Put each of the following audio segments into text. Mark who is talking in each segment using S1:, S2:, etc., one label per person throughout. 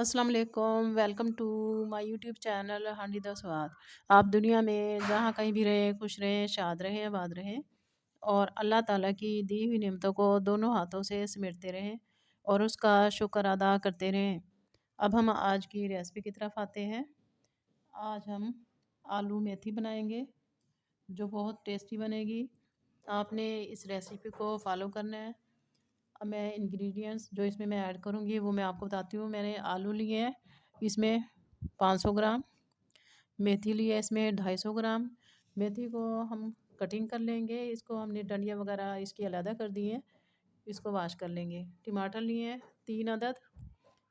S1: अस्सलाम वालेकुम, welcome to my YouTube channel Handi the Swad. आप दुनिया में जहाँ कहीं भी रहें, खुश रहें, शाद रहें, आबाद रहें और अल्लाह ताला की दी हुई नेमतों को दोनों हाथों से समेटते रहें और उसका शुक्र अदा करते रहें। अब हम आज की रेसिपी की तरफ आते हैं। आज हम आलू मेथी बनाएंगे जो बहुत टेस्टी बनेगी। आपने इस रेसिपी को फॉलो करना है। अब मैं इंग्रेडिएंट्स जो इसमें मैं ऐड करूँगी वो मैं आपको बताती हूँ। मैंने आलू लिए हैं, इसमें 500 ग्राम मेथी ली है, इसमें 250 ग्राम। मेथी को हम कटिंग कर लेंगे। इसको हमने डंडियाँ वगैरह इसकी अलहदा कर दी हैं, इसको वॉश कर लेंगे। टमाटर लिए हैं 3 अदद।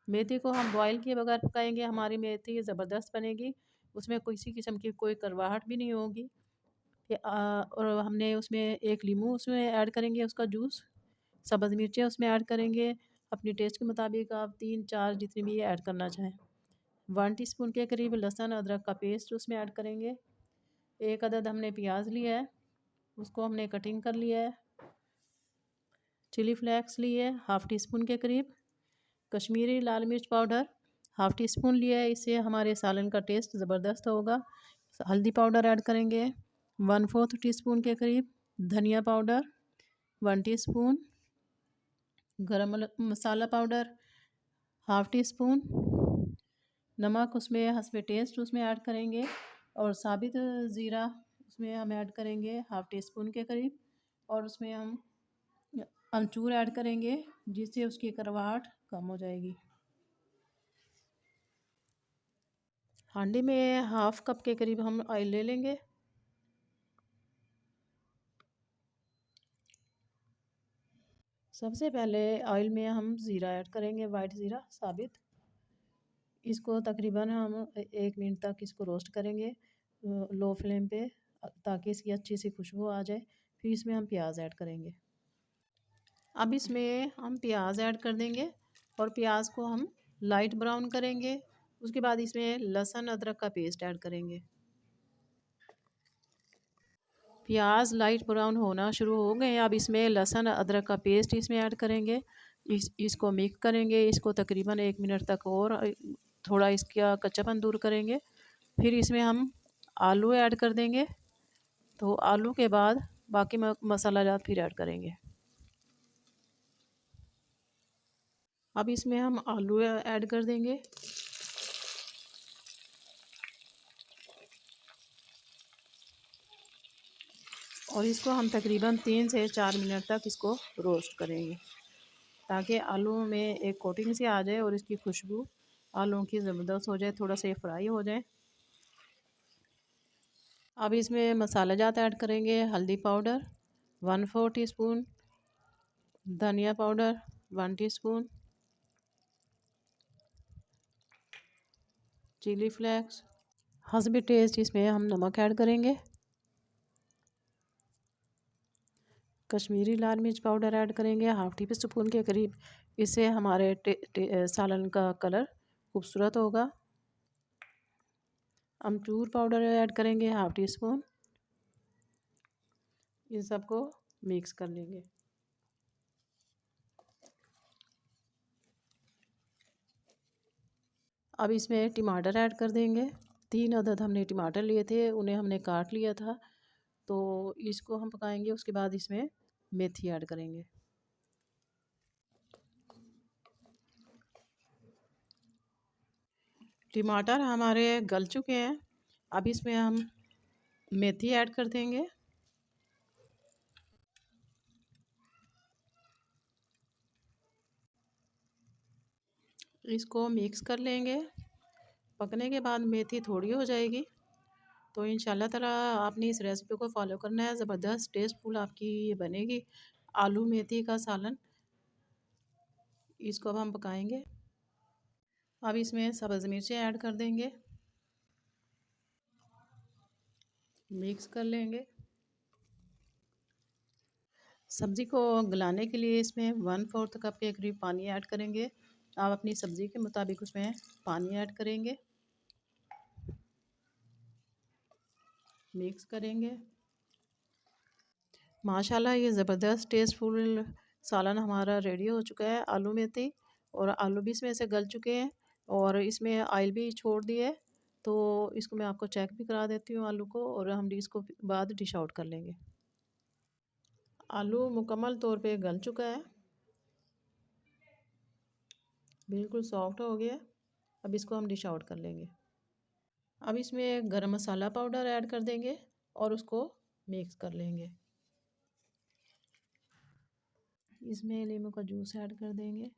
S1: मेथी को हम बॉयल किए बगैर पकाएंगे, हमारी मेथी ज़बरदस्त बनेगी, उसमें किसी किस्म की कोई कड़वाहट भी नहीं होगी। और हमने उसमें 1 नींबू उसमें ऐड करेंगे, उसका जूस। सब्ज़ मिर्चें उसमें ऐड करेंगे, अपनी टेस्ट के मुताबिक आप 3-4 जितनी भी ऐड करना चाहें। 1 टीस्पून के करीब लहसुन अदरक का पेस्ट उसमें ऐड करेंगे। 1 अदद हमने प्याज लिया है, उसको हमने कटिंग कर लिया है। चिली फ्लेक्स लिए है हाफ़ टी स्पून के करीब। कश्मीरी लाल मिर्च पाउडर हाफ़ टी स्पून लिया है, इससे हमारे सालन का टेस्ट ज़बरदस्त होगा। हल्दी पाउडर ऐड करेंगे 1/4 टीस्पून के करीब। धनिया पाउडर 1 टीस्पून। गरम मसाला पाउडर हाफ़ टी स्पून। नमक उसमें हस्बे टेस्ट उसमें ऐड करेंगे और साबित ज़ीरा उसमें हम ऐड करेंगे हाफ़ टी स्पून के करीब। और उसमें हम अमचूर ऐड करेंगे जिससे उसकी कड़वाहट कम हो जाएगी। हांडी में हाफ़ कप के करीब हम ऑयल ले लेंगे। सबसे पहले ऑयल में हम ज़ीरा ऐड करेंगे, वाइट ज़ीरा साबित। इसको तकरीबन हम 1 मिनट तक इसको रोस्ट करेंगे लो फ्लेम पे, ताकि इसकी अच्छी सी खुशबू आ जाए। फिर इसमें हम प्याज ऐड करेंगे। अब इसमें हम प्याज ऐड कर देंगे और प्याज को हम लाइट ब्राउन करेंगे। उसके बाद इसमें लहसुन अदरक का पेस्ट ऐड करेंगे। प्याज लाइट ब्राउन होना शुरू हो गए, अब इसमें लहसुन अदरक का पेस्ट इसमें ऐड करेंगे। इसको मिक्स करेंगे, इसको तकरीबन 1 मिनट तक और थोड़ा इसका कच्चापन दूर करेंगे। फिर इसमें हम आलू ऐड कर देंगे। तो आलू के बाद बाकी मसाला जात फिर ऐड करेंगे। अब इसमें हम आलू ऐड कर देंगे और इसको हम तकरीबन 3 से 4 मिनट तक इसको रोस्ट करेंगे, ताकि आलू में एक कोटिंग सी आ जाए और इसकी खुशबू आलू की ज़बरदस्त हो जाए, थोड़ा सा ये फ्राई हो जाए। अब इसमें मसाला जात ऐड करेंगे। हल्दी पाउडर 1/4 टीस्पून। धनिया पाउडर 1 टीस्पून। चिली फ्लेक्स हस्बे टेस्ट इसमें हम नमक ऐड करेंगे। कश्मीरी लाल मिर्च पाउडर ऐड करेंगे हाफ़ टी स्पून के करीब, इससे हमारे सालन का कलर खूबसूरत होगा। अमचूर पाउडर ऐड करेंगे हाफ़ टी स्पून। इन सबको मिक्स कर लेंगे। अब इसमें टमाटर ऐड कर देंगे। 3 अदद हमने टमाटर लिए थे, उन्हें हमने काट लिया था, तो इसको हम पकाएंगे। उसके बाद इसमें मेथी ऐड करेंगे। टमाटर हमारे गल चुके हैं, अब इसमें हम मेथी ऐड कर देंगे। इसको मिक्स कर लेंगे। पकने के बाद मेथी थोड़ी हो जाएगी, तो इंशाल्लाह ताला आपने इस रेसिपी को फॉलो करना है। ज़बरदस्त टेस्टफुल आपकी ये बनेगी आलू मेथी का सालन। इसको अब हम पकाएंगे। अब इसमें सब्ज़ मिर्चें ऐड कर देंगे, मिक्स कर लेंगे। सब्ज़ी को गलाने के लिए इसमें 1/4 कप के करीब पानी ऐड करेंगे। आप अपनी सब्ज़ी के मुताबिक उसमें पानी ऐड करेंगे, मिक्स करेंगे। माशाल्लाह ये ज़बरदस्त टेस्टफुल सालन हमारा रेडी हो चुका है आलू मेथी, और आलू भी इसमें से गल चुके हैं। और इसमें ऑयल भी छोड़ दिए। तो इसको मैं आपको चेक भी करा देती हूँ आलू को, और हम इसको बाद डिश आउट कर लेंगे। आलू मुकम्मल तौर पे गल चुका है, बिल्कुल सॉफ्ट हो गया। अब इसको हम डिश आउट कर लेंगे। अब इसमें गरम मसाला पाउडर ऐड कर देंगे और उसको मिक्स कर लेंगे। इसमें नींबू का जूस ऐड कर देंगे,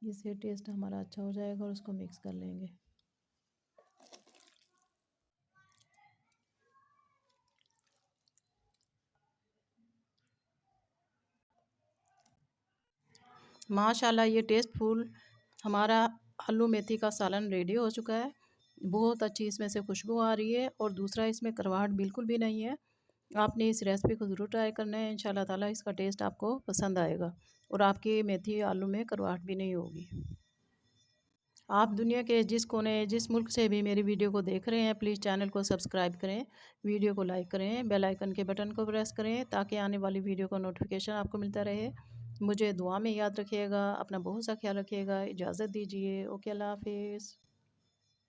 S1: इससे टेस्ट हमारा अच्छा हो जाएगा, और उसको मिक्स कर लेंगे। माशाल्लाह ये टेस्टफुल हमारा आलू मेथी का सालन रेडी हो चुका है। बहुत अच्छी इसमें से खुशबू आ रही है, और दूसरा इसमें कड़वाहट बिल्कुल भी नहीं है। आपने इस रेसिपी को ज़रूर ट्राई करना है, इंशाल्लाह ताला इसका टेस्ट आपको पसंद आएगा, और आपकी मेथी आलू में कड़वाहट भी नहीं होगी। आप दुनिया के जिस कोने जिस मुल्क से भी मेरी वीडियो को देख रहे हैं, प्लीज़ चैनल को सब्सक्राइब करें, वीडियो को लाइक करें, बेल आइकन के बटन को प्रेस करें, ताकि आने वाली वीडियो का नोटिफिकेशन आपको मिलता रहे। मुझे दुआ में याद रखिएगा, अपना बहुत सा ख्याल रखिएगा। इजाज़त दीजिए। ओके, अल्लाह हाफिज़।